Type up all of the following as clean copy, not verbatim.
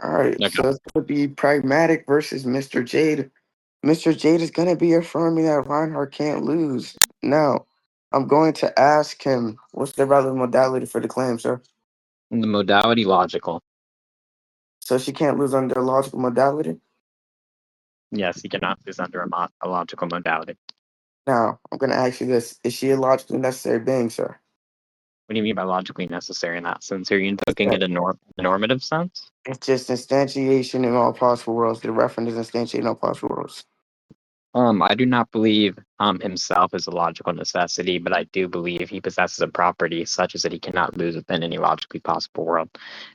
All right, Okay. so it's going to be pragmatic versus Mr. Jade. Mr. Jade is going to be affirming that Reinhardt can't lose. Now, I'm going to ask him, what's the relevant modality for the claim, sir? The modality logical. So she can't lose under logical modality? Yes, you cannot lose under a logical modality. Now, I'm going to ask you this. Is she a logically necessary being, sir? What do you mean by logically necessary in that sense? Are you invoking Yeah. it in a normative sense? It's just instantiation in all possible worlds. The referent is instantiated in all possible worlds. I do not believe himself is a logical necessity, but I do believe he possesses a property such as that he cannot lose within any logically possible world.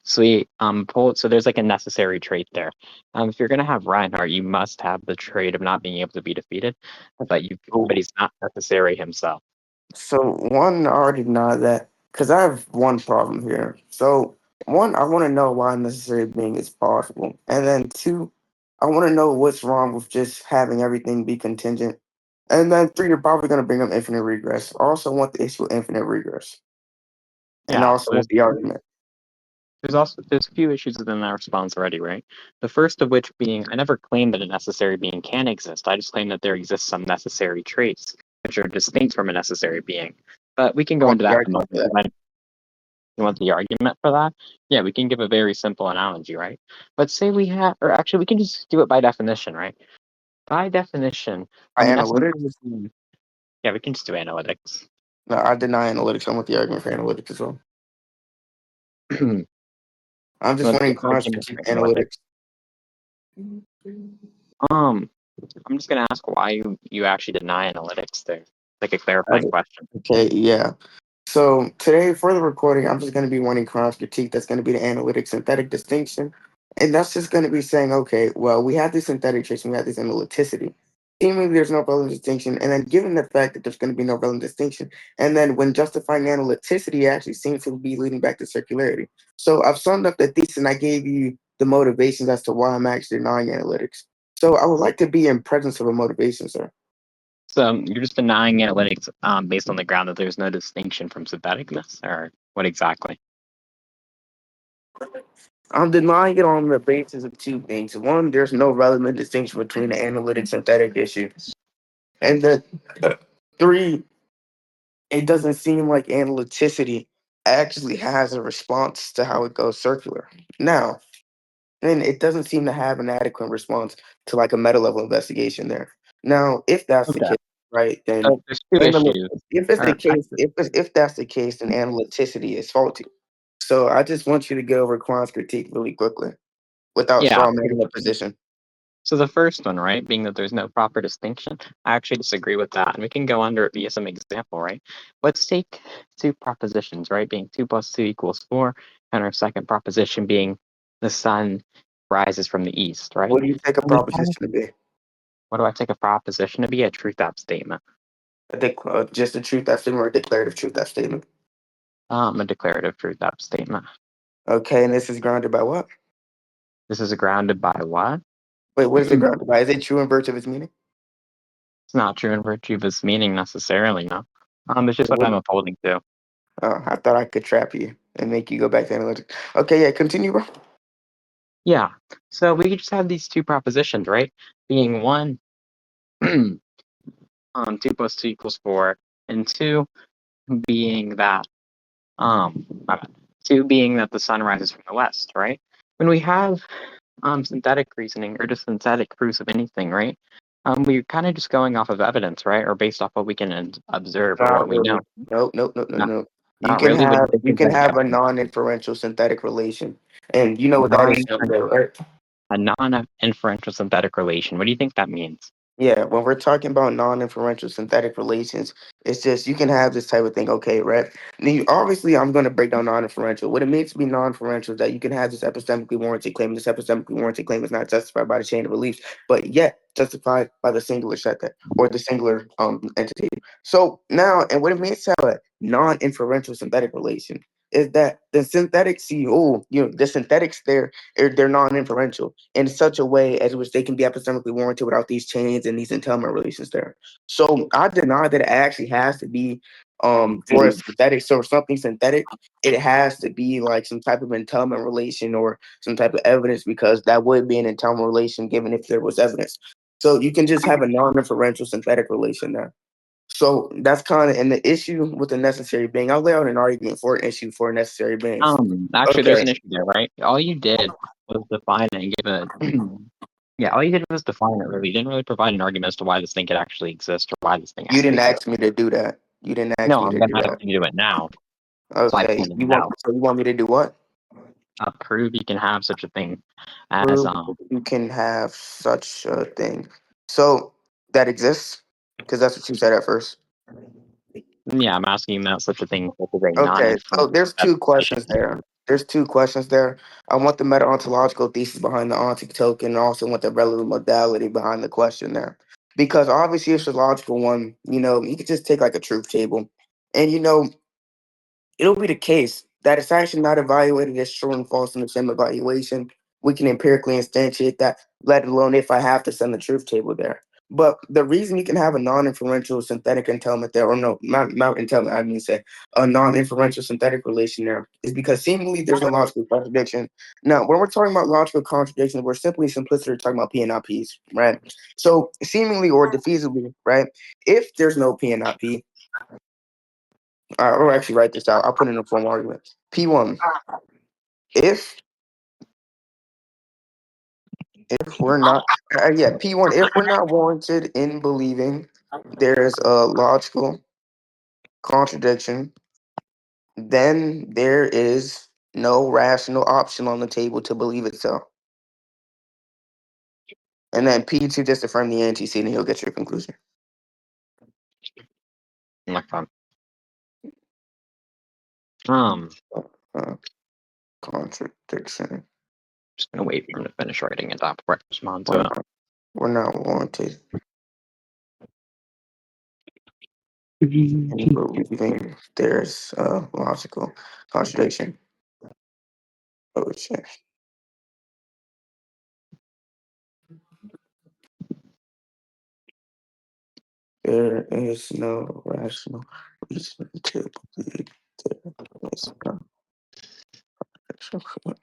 So so there's like a necessary trait there. If you're gonna have Reinhardt, you must have the trait of not being able to be defeated, but he's not necessary himself. So one, I already know that because I have one problem here. So one, I want to know why necessary being is possible, and then two, I want to know what's wrong with just having everything be contingent, and then three, you're probably going to bring up infinite regress. I also want the issue of infinite regress, and I Yeah, also want the argument. there's a few issues within that response already, right? The first of which being, I never claimed that a necessary being can exist. I just claim that there exists some necessary traits which are distinct from a necessary being. But we can I go want into the that in a argument for that. moment. You want the argument for that? Yeah, we can give a very simple analogy, right? Let's say we have, or actually, we can just do it by definition, right? By definition, By an analytics? necessary. Yeah, we can just do analytics. No, I deny analytics. I want the argument for analytics as well. I'm just What's the wanting Khan's argument critique for of analytics? analytics. Um, I'm just gonna ask why you actually deny analytics there. Like a I clarifying question. Okay, yeah. So today for the recording, I'm just going to be wanting cross critique. That's going to be the analytic synthetic distinction. And that's just going to be saying, okay, well, we have this synthetic trace and we have this analyticity. Seemingly there's no relevant distinction. And then given the fact that there's going to be no relevant distinction, and then when justifying analyticity, it actually seems to be leading back to circularity. So I've summed up the thesis and I gave you the motivations as to why I'm actually denying analytics. So I would like to be in presence of a motivation, sir. So you're just denying analytics based on the ground that there's no distinction from syntheticness, or what exactly? I'm denying it on the basis of two things. One, there's no relevant distinction between the analytic synthetic issue. And the three, it doesn't seem like analyticity actually has a response to how it goes circular. Now, then it doesn't seem to have an adequate response to like a meta level investigation there. Now, if that's the Okay. case, right, then So there's two issues. if it's the Or case, if that's the case, then analyticity is faulty. So I just want you to get over Quan's critique really quickly without yeah. straw manning the position. So the first one, right, being that there's no proper distinction, I actually disagree with that, and we can go under it via some example, right? Let's take two propositions, right, being 2 plus 2 equals 4, and our second proposition being the sun rises from the east, right? What do you take a And we have, proposition to be? what do I take a proposition to be? A truth app statement. Just a truth that statement or a declarative truth that statement? A declarative truth app statement. Okay, and this is grounded by what? This is grounded by what? Wait, what is it It's grounded by? Is it true in virtue of its meaning? not true in virtue of its meaning necessarily, no. It's just what I'm upholding to. Oh, I thought I could trap you and make you go back to analytics. Okay, yeah, continue, bro. Yeah. So we could just have these two propositions, right? Being one, 2 plus 2 equals 4, and two being that my bad. Two being that the sun rises from the west, right? When we have synthetic reasoning or just synthetic proofs of anything, right? We're kind of just going off of evidence, right? Or based off what we can observe or what Not we know. really. Nope, nope, nope, nope, Not, nope. You not can really, but have you you think can that have a non-inferential synthetic relation, and you know what that is, right? a non-inferential synthetic relation. What do you think that means? Yeah, when we're talking about non-inferential synthetic relations, it's just you can have this type of thing, okay, right? Obviously, I'm going to break down non-inferential. What it means to be non-inferential is that you can have this epistemically warranted claim. This epistemically warranted claim is not justified by the chain of beliefs, but yet justified by the singular set or the singular entity. So now, and what it means to have a non-inferential synthetic relation is that the synthetics, the synthetics they're non-inferential in such a way as which they can be epistemically warranted without these chains and these entailment relations there. So I deny that it actually has to be For a synthetic, so something synthetic, it has to be like some type of entailment relation or some type of evidence, because that would be an entailment relation given if there was evidence. So you can just have a non-inferential synthetic relation there. So that's kind of, and the issue with the necessary being, I'll lay out an argument for an issue for necessary beings. Actually, there's Okay, an issue there, right? All you did was define it and give a yeah. All you did was define it. Really, you didn't really provide an argument as to why this thing could actually exist or why this thing you actually didn't exists. ask me to do that. You didn't ask No, me I'm to gonna do ask that. you to do it now. So I Okay, pointed it out. you want me to do what? Prove you can have such a thing as Prove you can have such a thing. So that exists, because that's what you said at first. yeah. I'm asking you about such a thing such as a Okay, so non-inferential there's two questions proposition. there. There's two questions there. I want the meta-ontological thesis behind the ontic token, and also want the relevant modality behind the question there. Because obviously, if it's a logical one, you could just take like a truth table, and it'll be the case that it's actually not evaluated as true and false in the same evaluation. We can empirically instantiate that, let alone if I have to send the truth table there. But the reason you can have a non-inferential synthetic entailment there, or no, not entailment, I mean to say a non-inferential synthetic relation there, is because seemingly there's no logical contradiction. Now, when we're talking about logical contradictions, we're simplicity talking about P and not P's, right? So seemingly or defeasibly, right? If there's no P and not P, I'll actually write this out. I'll put in a formal argument. P1. If we're not, yeah, P1. If we're not warranted in believing there's a logical contradiction, then there is no rational option on the table to believe itself. And then P2 just affirm the antecedent, and you'll get your conclusion. Like um, Uh, contradiction. just gonna wait for him to finish writing it up before I respond to We're it. not, we're not warranted in believing there's a logical contradiction. Oh, shit. There is no rational reason to believe there is no rational.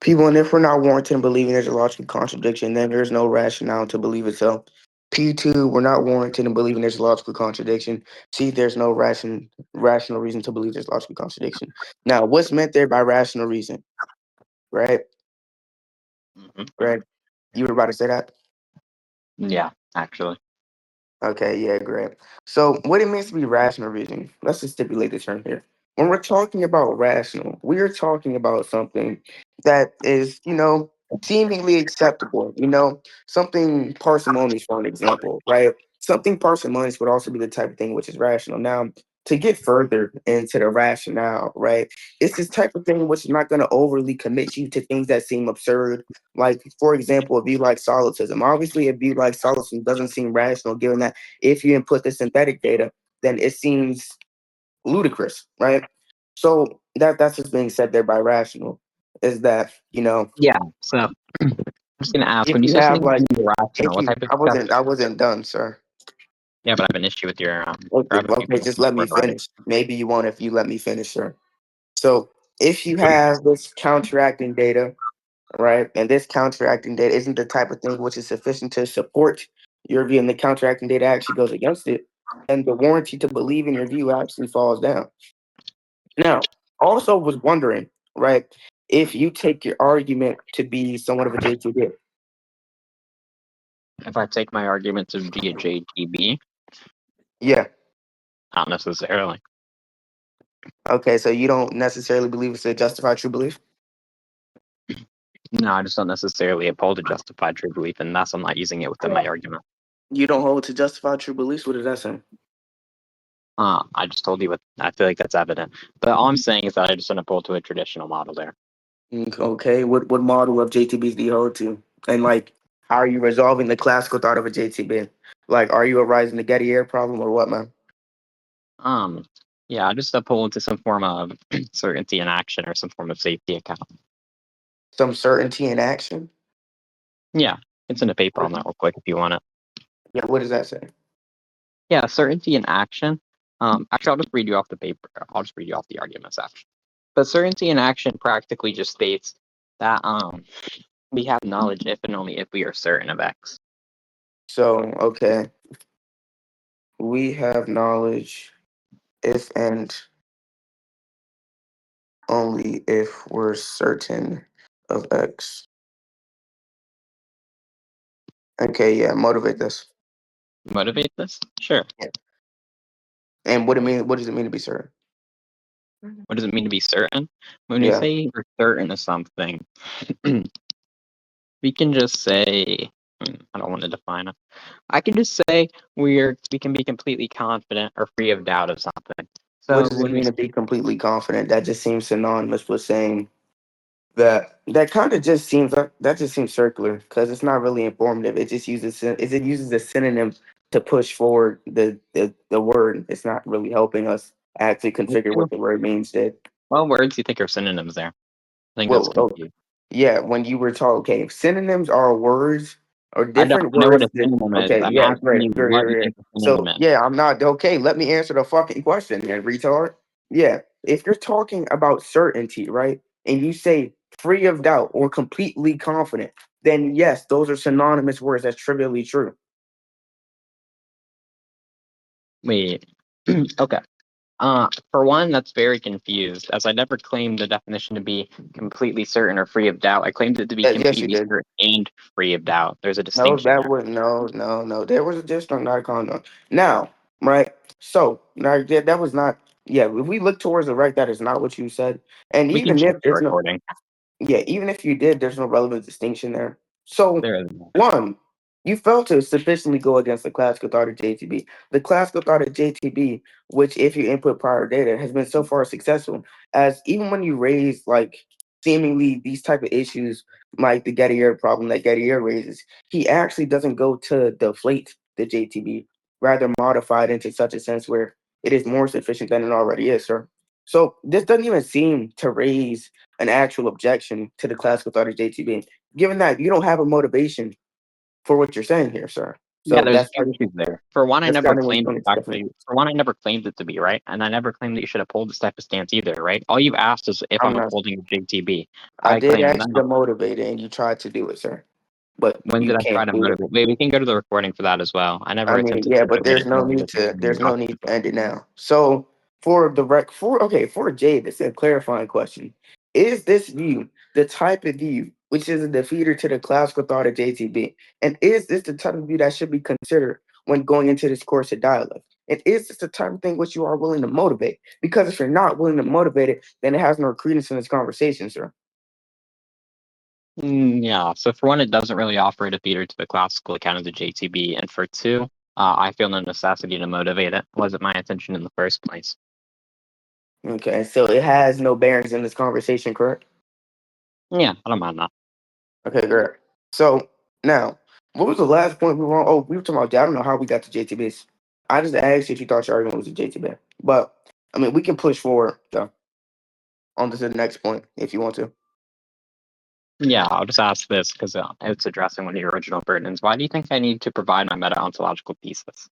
P1, if we're not warranted in believing there's a logical contradiction, then there's no rationale to believe it. So, P2, we're not warranted in believing there's a logical contradiction. C, there's no rational reason to believe there's a logical contradiction. Now, what's meant there by rational reason? Right? Right? You were about to say that? Yeah, actually. Okay, yeah, great. So, what it means to be rational reasoning, let's just stipulate the term here. When we're talking about rational, we are talking about something that is, seemingly acceptable, something parsimonious, for an example, right? Something parsimonious would also be the type of thing which is rational. Now, to get further into the rationale, right, it's this type of thing which is not going to overly commit you to things that seem absurd. Like, for example, a view like solipsism. Obviously, a view like solipsism doesn't seem rational, given that if you input the synthetic data, then it seems ludicrous, right? So that's just being said there by rational, is that Yeah. So I'm just gonna ask, if when you you say have something like is irrational, if what you type of stuff? I wasn't done, sir. Yeah, but I have an issue with your or I Okay, have a few okay, just questions let for me it already. finish. Maybe you won't if you let me finish, sir. So if you have this counteracting data, right, and this counteracting data isn't the type of thing which is sufficient to support your view, and the counteracting data actually goes against it, and the warranty to believe in your view actually falls down. Now, also was wondering, right, if you take your argument to be somewhat of a JTB. If I take my argument to be a JTB, Yeah. not necessarily. Okay, so you don't necessarily believe it's a justified true belief? No, I just don't necessarily uphold a justified true belief, and thus I'm not using it within my argument. You don't hold to justified true beliefs? What does that say? I just told you what I feel like that's evident. But all I'm saying is that I just don't uphold to a traditional model there. Okay, what model of JTBs do you hold to? And like, how are you resolving the classical thought of a JTB? Like, are you arising the Getty Air problem or what, man? Um, yeah, I just uphold to some form of certainty in action or some form of safety account. Some certainty in action? Yeah, it's in a paper on that real quick if you want it. Yeah, what does that say? Yeah, certainty in action Actually, I'll just read you off the paper. I'll just read you off the arguments, actually. But certainty in action practically just states that we have knowledge if and only if we are certain of X. So, okay, we have knowledge if and only if we're certain of X. Okay, yeah, motivate this. Motivate this? Sure. Yeah. And what it mean? What does it mean to be certain? What does it mean to be certain? When we Yeah. say we're certain of something, we can just say, I don't want to define it. I can just say we can be completely confident or free of doubt of something. What So does it when we mean to be completely confident? That just seems synonymous with saying that kind of just seems that just seems circular because it's not really informative. It just uses a synonym to push forward the word. It's not really helping us actually configure what the word means. That what words do you think are synonyms there? I think that's well, oh, confused. yeah, when you were taught, okay, synonyms are words or I don't different know what words a that synonym is. okay, I'm yeah, asking great, you great, what great, you great. think a synonym So is. yeah, I'm not okay. Let me answer the fucking question, then, retard. Yeah, if you're talking about certainty, right, and you say free of doubt or completely confident, then yes, those are synonymous words. That's trivially true. Wait. Okay. For one, that's very confused, as I never claimed the definition to be completely certain or free of doubt. I claimed it to be Yes, you completely did. certain and free of doubt. There's a No, distinction that there. was no. There was a district, not a condom. Now, right? So now that was not. Yeah, if we look towards the right, that is not what you said. And We can even check if the there's no, recording. yeah, even if you did, there's no relevant distinction there. So, There is no. one, you failed to sufficiently go against the classical thought of JTB. The classical thought of JTB, which, if you input prior data, has been so far successful, as even when you raise like seemingly these type of issues, like the Gettier problem that Gettier raises, he actually doesn't go to deflate the JTB, rather modify it into such a sense where it is more sufficient than it already is, sir. So this doesn't even seem to raise an actual objection to the classical thought of JTB, given that you don't have a motivation for what you're saying here, sir. Yeah, So there's a that's few issues there. For one, I that's never kind of when claimed it's it different. actually. For one, I never claimed it to be right, and I never claimed that you should uphold this type of stance either, right? All you've asked is if I'm I'm not. upholding JTB. I I did claim ask you to no. motivate it, and you tried to do it, sir, but When you did I try can't to do it. motivate? Wait, we can go to the recording for that as well. I I never mean, attempted yeah, to but motivate it to only there's no need to end it now. So for Jade, this is a clarifying question. Is this view the type of view which is a defeater to the classical thought of JTB? And is this the type of view that should be considered when going into this course of dialogue? And is this the type of thing which you are willing to motivate? Because if you're not willing to motivate it, then it has no credence in this conversation, sir. Yeah, so for one, it doesn't really offer a defeater to the classical account of the JTB, and for two, I feel no necessity to motivate it. Wasn't my intention in the first place. Okay, so it has no bearings in this conversation, correct? Yeah, I don't mind that. Okay, great. So now, what was the last point we were on? Oh, we were talking about. I don't know how we got to JTBs. I just asked you if you thought your argument was a JTB, but I mean, we can push forward though on to the next point if you want to. Yeah, I'll just ask this because it's addressing one of your original burdens. Why do you think I need to provide my meta-ontological thesis?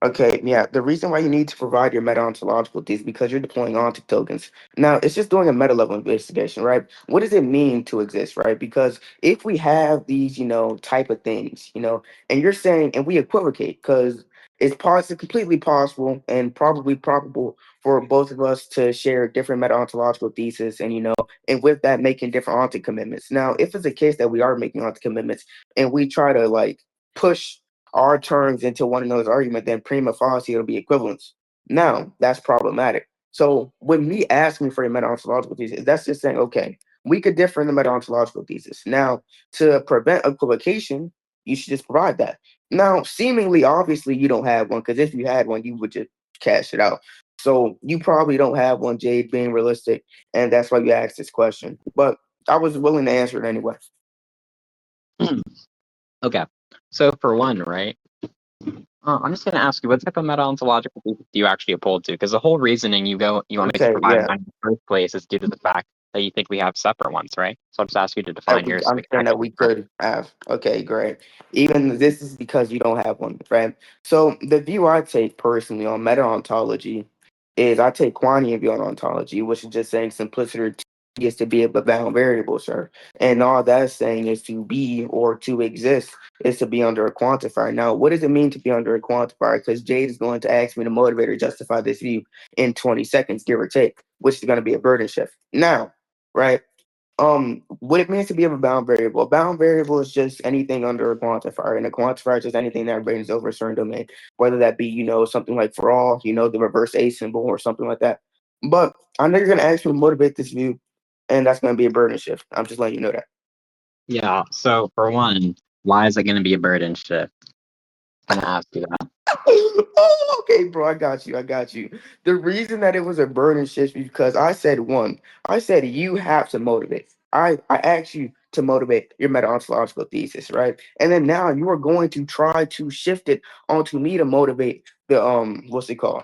Okay, yeah. The reason why you need to provide your meta-ontological is because you're deploying onto tokens. Now, it's just doing a meta-level investigation, right? What does it mean to exist, right? Because if we have these, type of things, and you're saying, and we equivocate, because it's completely possible and probably probable for both of us to share different meta-ontological thesis, and and with that making different onto commitments. Now, if it's a case that we are making onto commitments, and we try to like push our terms into one another's argument, then prima facie it'll be equivalence. Now that's problematic. So when me asking for a meta-ontological thesis, that's just saying, okay, we could differ in the meta-ontological thesis. Now, to prevent equivocation, you should just provide that. Now, seemingly, obviously, you don't have one, because if you had one, you would just cash it out. So you probably don't have one, Jade, being realistic, and that's why you asked this question. But I was willing to answer it anyway. Okay, so for one, right? I'm just going to ask you, what type of meta-ontological thesis do you actually uphold to? Because the whole reasoning you want me to Okay, provide yeah. mine in the first place is due to the fact that you think we have separate ones, right? So I'll just ask you to That define we, yours so I'm we can saying that actually we compare. could have. Okay, great. Even this is because you don't have one, right? So the view I take personally on meta ontology is I take quantity view on ontology, which is just saying simplicity is to be able to bound variables, sir. And all that's saying is to be or to exist is to be under a quantifier. Now, what does it mean to be under a quantifier? Because Jade is going to ask me to motivate or justify this view in 20 seconds, give or take, which is going to be a burden shift. Now, right? What it means to be a bound variable. A bound variable is just anything under a quantifier, and a quantifier is just anything that brings over a certain domain, whether that be, something like for all, the reverse A symbol or something like that. But I know you're gonna ask me to motivate this view, and that's gonna be a burden shift. I'm just letting you know that. Yeah. So for one, why is it going to be a burden shift? I'm gonna ask you that. Oh, okay, bro, I got you. I got you. The reason that it was a burden shift is because I said one. I said you have to motivate. I asked you to motivate your meta-ontological thesis, right? And then now you are going to try to shift it onto me to motivate the what's it called?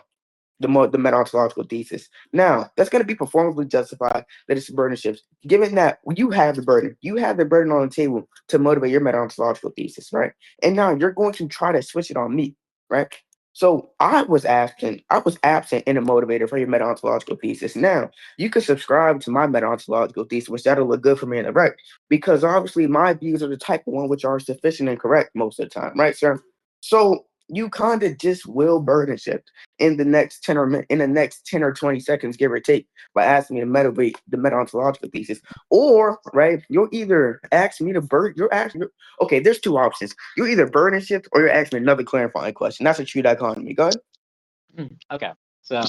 The meta-ontological thesis. Now, that's going to be performatively justified that it's burden shifts. Given that you have the burden on the table to motivate your meta-ontological thesis, right? And now you're going to try to switch it on me, right? So I was absent in a motivator for your meta-ontological thesis. Now you can subscribe to my meta-ontological thesis, which that'll look good for me in the right, because obviously my views are the type of one which are sufficient and correct most of the time, right, sir? So you kind of just will burden shift in the next 10 or 20 seconds, give or take, by asking me to motivate the meta-ontological thesis. Or, right, you'll either ask me to okay, there's two options. You either burden shift or you're asking me another clarifying question. That's a true dichotomy. Go ahead. Okay. So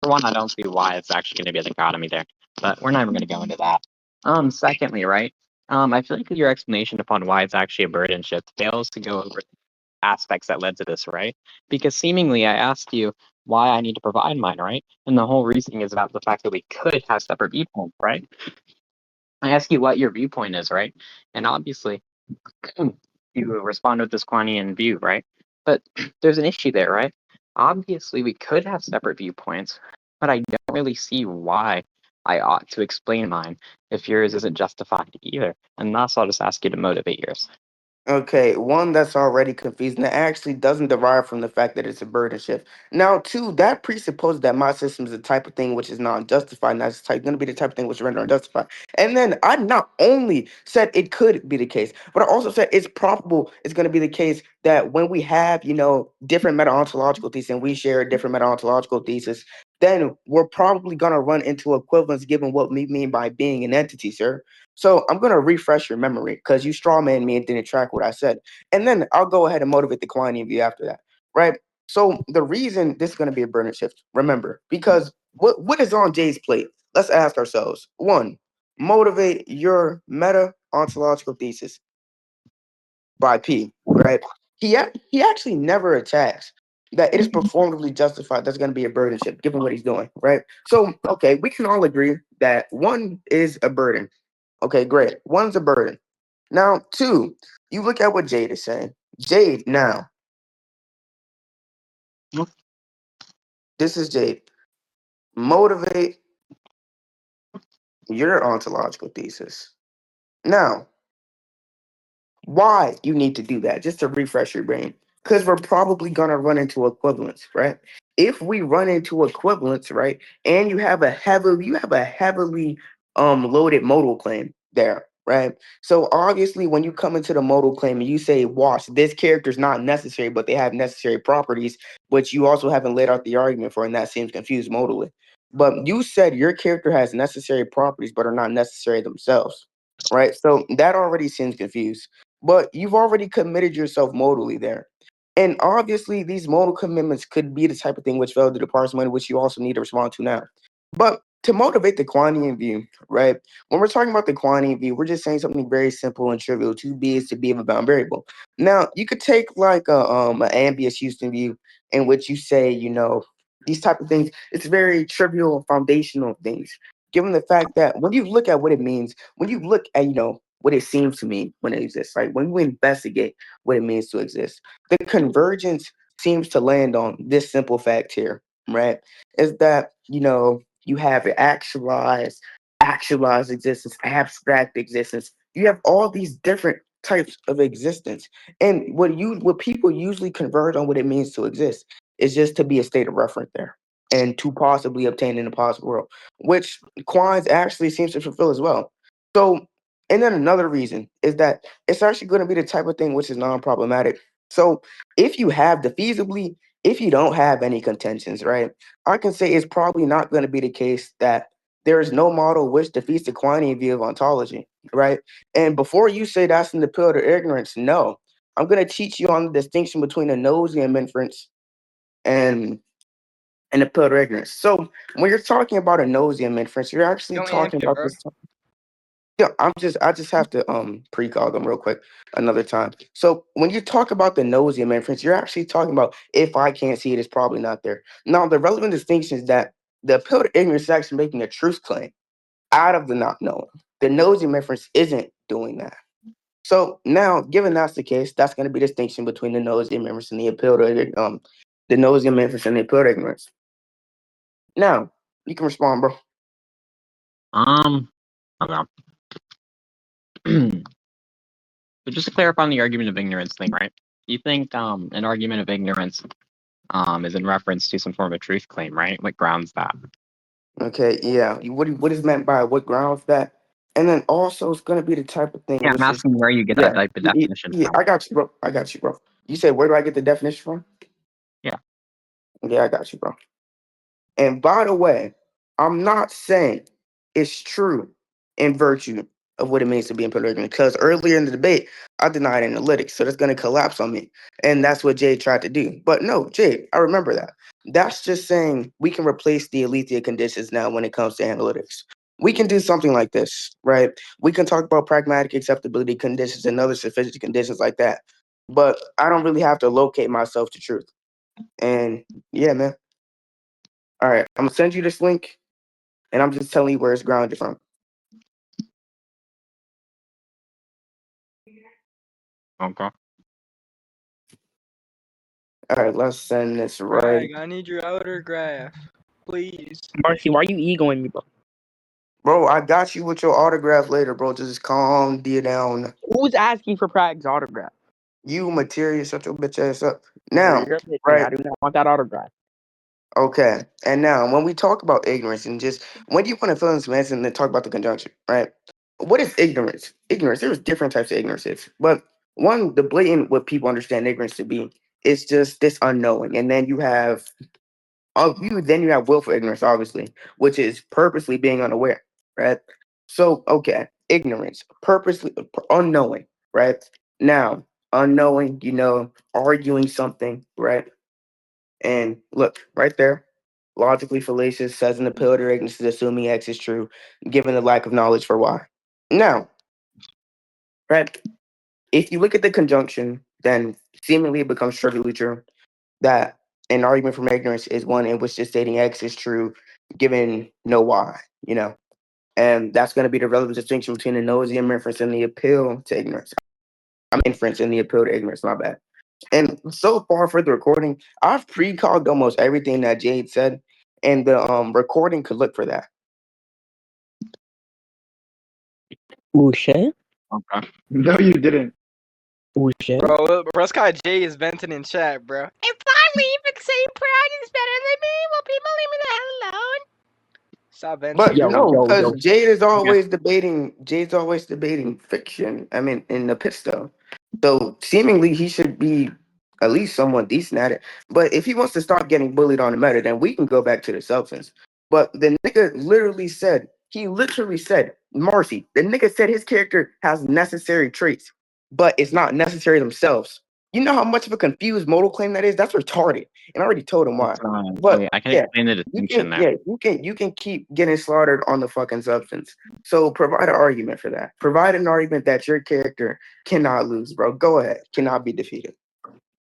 for one, I don't see why it's actually going to be a dichotomy there, but we're not even going to go into that. Secondly, right? I feel like your explanation upon why it's actually a burden shift fails to go over aspects that led to this, right? Because seemingly I asked you why I need to provide mine, right? And the whole reasoning is about the fact that we could have separate viewpoints, right? I ask you what your viewpoint is, right? And obviously you respond with this Quantian view, right? But there's an issue there, right? Obviously we could have separate viewpoints, but I don't really see why I ought to explain mine if yours isn't justified either. And thus I'll just ask you to motivate yours. Okay, one that's already confusing that actually doesn't derive from the fact that it's a burden shift. Now, two, that presupposes that my system is the type of thing which is non-justified, and that's going to be the type of thing which is rendered unjustified. And then I not only said it could be the case, but I also said it's probable it's going to be the case that when we have, different meta-ontological theses and we share a different meta-ontological thesis, then we're probably going to run into equivalence given what we mean by being an entity, sir. So I'm gonna refresh your memory because you strawman me and didn't track what I said, and then I'll go ahead and motivate the quantity view after that, right? So the reason this is gonna be a burden shift, remember, because what is on Jay's plate? Let's ask ourselves: one, motivate your meta ontological thesis by P, right? He actually never attacks that it is performatively justified. That's going to be a burden shift, given what he's doing, right? So, okay, we can all agree that one is a burden. Okay, great. One's a burden. Now, two, you look at what Jade is saying. Jade, now, this is Jade. Motivate your ontological thesis. Now, why you need to do that, just to refresh your brain, because we're probably going to run into equivalence, right? If we run into equivalence, right, and you have a heavily loaded modal claim there, right? So obviously when you come into the modal claim and you say, watch, this character is not necessary but they have necessary properties, which you also haven't laid out the argument for, and that seems confused modally. But you said your character has necessary properties but are not necessary themselves, right? So that already seems confused, but you've already committed yourself modally there. And obviously, these modal commitments could be the type of thing which failed to the parsimony, which you also need to respond to now. But to motivate the Quantian view, right? When we're talking about the Quantian view, we're just saying something very simple and trivial. To be is to be of a bound variable. Now, you could take like an ambiguous Houston view in which you say, these type of things. It's very trivial, foundational things. Given the fact that when you look at what it means, when you look at what it seems to mean when it exists, right? When you investigate what it means to exist, the convergence seems to land on this simple fact here, right? Is that you have it actualized actualized existence, abstract existence. You have all these different types of existence. And what people usually converge on what it means to exist is just to be a state of reference there and to possibly obtain in the possible world, which Quines actually seems to fulfill as well. So, and then another reason is that it's actually going to be the type of thing which is non-problematic. So, if you have defeasibly, if you don't have any contentions, right, I can say it's probably not going to be the case that there is no model which defeats the Quinian view of ontology, right? And before you say that's an appeal to ignorance, no, I'm going to teach you on the distinction between a noseium inference and an appeal to ignorance. So when you're talking about a noseium inference, you're actually Don't talking answer, about bro. this. Yeah, I just have to pre-call them real quick another time. So when you talk about the noseium inference, you're actually talking about if I can't see it, it's probably not there. Now the relevant distinction is that the appeal to ignorance is actually making a truth claim out of the not knowing. The noseium inference isn't doing that. So now, given that's the case, that's going to be the distinction between the noseium inference and the noseium inference and the appeal to ignorance. Now you can respond, bro. Okay. So just to clarify on the argument of ignorance thing, right? You think an argument of ignorance is in reference to some form of truth claim, right? What grounds that? Okay, yeah. What is meant by what grounds that? And then also it's gonna be the type of thing Yeah, I'm which is asking where you get that yeah, type of definition yeah, from. I got you, bro. I got you, bro. You said where do I get the definition from? Yeah. Yeah, I got you, bro. And by the way, I'm not saying it's true in virtue of what it means to be in polygamy. Because earlier in the debate, I denied analytics, so that's going to collapse on me. And that's what Jade tried to do. But no, Jade, I remember that. That's just saying we can replace the Alethea conditions now when it comes to analytics. We can do something like this, right? We can talk about pragmatic acceptability conditions and other sufficient conditions like that. But I don't really have to locate myself to truth. And yeah, man. All right, I'm gonna send you this link, and I'm just telling you where it's grounded from. Okay. All right, let's send this right. Prag, I need your autograph, please. Marcy, why are you egoing me, bro? Bro, I got you with your autograph later, bro. Just calm down. Who's asking for Prag's autograph? You material, shut your bitch ass up. Bro, Now, you're a bitch, and right? I do not want that autograph. Okay. And now, when we talk about ignorance and just when do you want to fill in some answers and then talk about the conjunction, right? What is ignorance? Ignorance, there's different types of ignorances. But one, the blatant what people understand ignorance to be is just this unknowing. And then you have you have willful ignorance, obviously, which is purposely being unaware, right? So, okay, ignorance, purposely unknowing, right? Now, unknowing, arguing something, right? And look, right there, logically fallacious, says in the pill to ignorance is assuming X is true, given the lack of knowledge for Y. Now, right, if you look at the conjunction, then seemingly it becomes trivially true that an argument from ignorance is one in which just stating X is true given no Y, you know. And that's going to be the relevant distinction between the noseium inference and the appeal to ignorance. I'm inference and the appeal to ignorance, my bad. And so far for the recording, I've pre-called almost everything that Jade said, and the recording could look for that. Ooh, shit. Okay. No, you didn't. Ooh, shit. Bro, Scott J is venting in chat, bro. If I leave and say Prag is better than me, will people leave me the hell alone? Stop venting, But Yo, bro. no, yo, because yo. Jade's always debating fiction. I mean, in the pit stop. So seemingly he should be at least somewhat decent at it. But if he wants to stop getting bullied on the meta, then we can go back to the substance. But the nigga literally said, Marcy, the nigga said his character has necessary traits, but it's not necessary themselves. You know how much of a confused modal claim that is? That's retarded. And I already told him why. But Okay, I can yeah, explain the distinction there. you can keep getting slaughtered on the fucking substance. So provide an argument for that. Provide an argument that your character cannot lose, bro. Go ahead. Cannot be defeated.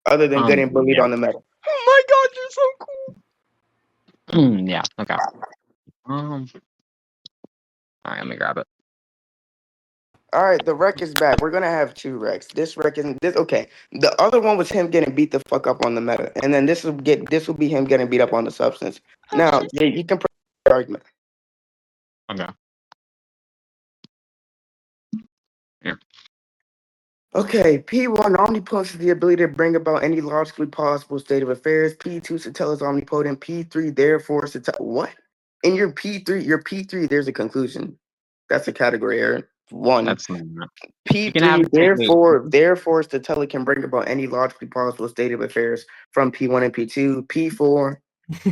Other than getting bullied Yeah. on the meta. Oh my god, you're so cool. Yeah. Okay. All right, let me grab it. All right, the wreck is back. We're gonna have two wrecks. This wreck isn't this okay. The other one was him getting beat the fuck up on the meta, and then this will be him getting beat up on the substance. Oh Now, shit. yeah, you can provide the argument. Okay. Okay, P1, omnipotence is the ability to bring about any logically possible state of affairs. P2, Satella is omnipotent. P3, therefore, Satella. What? In your P3, there's a conclusion. That's a category error. One. That's not. P3, can have it therefore, Satella can bring about any logically possible state of affairs from P1 and P2. P4,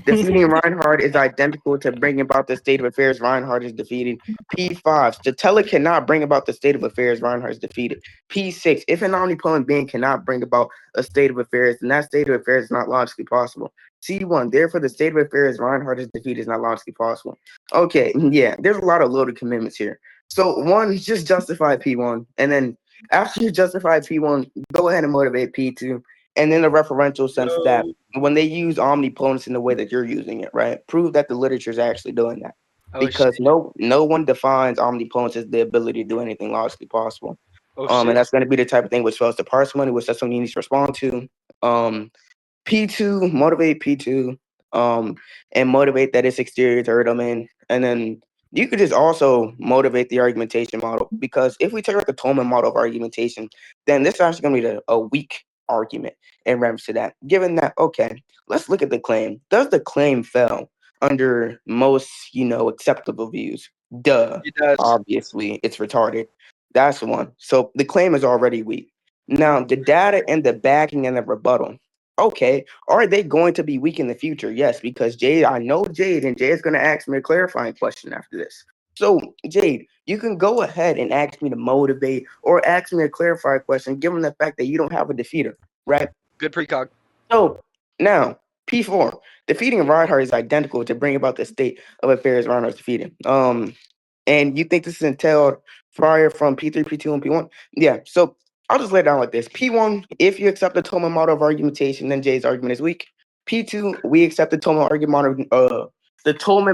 defeating Reinhardt is identical to bringing about the state of affairs Reinhardt is defeated. P5, Statella cannot bring about the state of affairs Reinhardt is defeated. P6, if an omnipotent being cannot bring about a state of affairs, then that state of affairs is not logically possible. C1, therefore the state of affairs Reinhardt is defeated is not logically possible. Okay, yeah, there's a lot of loaded commitments here. So one, just justify P1, and then after you justify P1, go ahead and motivate P2, and then the referential sense that when they use omnipotence in the way that you're using it, right? Prove that the literature is actually doing that. Oh, Because shit. no one defines omnipotence as the ability to do anything logically possible. Oh, And shit. that's going to be the type of thing which fails to parsimony, which that's something you need to respond to. P2, motivate P2, and motivate that it's exterior to hurt them in. And then you could just also motivate the argumentation model, because if we take like the Tolman model of argumentation, then this is actually going to be a weak argument in reference to that. Given that, okay, let's look at the claim. Does the claim fail under most, acceptable views? Duh. It does. Obviously, it's retarded. That's one. So the claim is already weak. Now, the data and the backing and the rebuttal. Okay, are they going to be weak in the future? Yes, because Jade, I know Jade, and Jade's going to ask me a clarifying question after this. So, Jade, you can go ahead and ask me to motivate or ask me a clarifying question, given the fact that you don't have a defeater, right? Good precog. So, now, P4, defeating Reinhardt is identical to bring about the state of affairs Reinhardt's defeated. And you think this is entailed prior from P3, P2, and P1? Yeah, so I'll just lay it down like this. P1, if you accept the Tolman model of argumentation, then Jay's argument is weak. P2, we accept the Tolman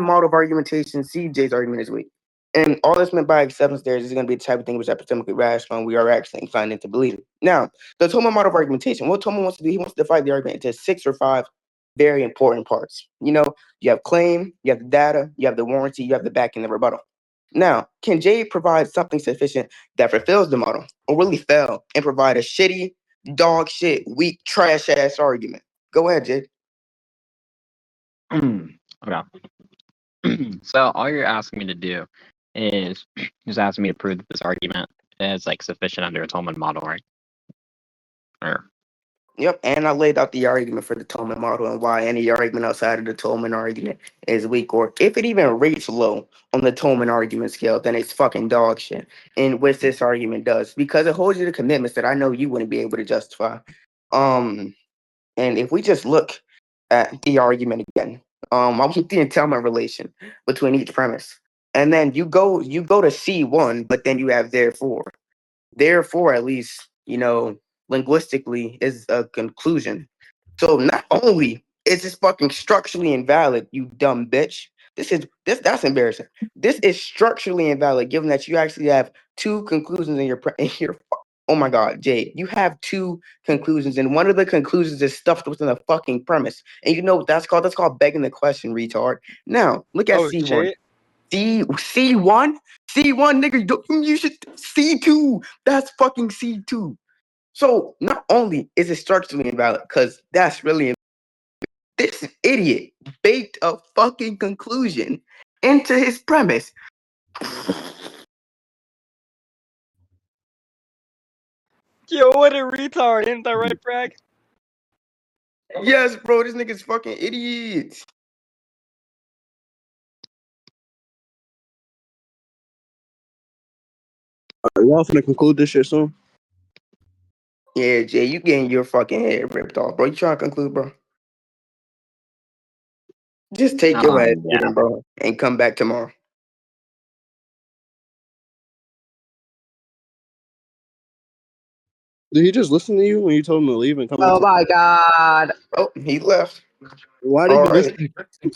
model of argumentation, C, Jay's argument is weak. And all that's meant by acceptance there is going to be the type of thing which is epistemically rational, and we are actually inclined to believe it. Now, the Tolman model of argumentation, what Tolman wants to do, he wants to divide the argument into 6 or 5 very important parts. You have claim, you have the data, you have the warranty, you have the back and the rebuttal. Now, can Jade provide something sufficient that fulfills the model, or will he fail and provide a shitty, dog shit, weak, trash ass argument? Go ahead, Jade. Okay. So all you're asking me to do is just asking me to prove that this argument is sufficient under a Tolman model, right? Yep, and I laid out the argument for the Tolman model and why any argument outside of the Tolman argument is weak, or if it even rates low on the Tolman argument scale, then it's fucking dog shit. And which this argument does, because it holds you to commitments that I know you wouldn't be able to justify. And if we just look at the argument again, I want the entailment relation between each premise, and then you go to C1, but then you have therefore. Therefore, at least, linguistically is a conclusion. So not only is this fucking structurally invalid, you dumb bitch. That's embarrassing. This is structurally invalid, given that you actually have 2 conclusions in your oh my god, Jade, you have 2 conclusions, and one of the conclusions is stuffed within a fucking premise. And you know what that's called? That's called begging the question, retard. Now, look at Oh, C1. shit. C1? C1, nigga, you should C2. That's fucking C2. So not only is it structurally invalid, because that's really this idiot baked a fucking conclusion into his premise. Yo, what a retard. Ain't that right, Bragg? Yes, bro, this nigga's fucking idiot. Y'all finna conclude this shit soon? Yeah, Jay, you getting your fucking head ripped off, bro. You trying to conclude, bro? Just take your ass, Yeah. bro, and come back tomorrow. Did he just listen to you when you told him to leave and come back? Oh my god. Oh, he left. Why did All he right. listen?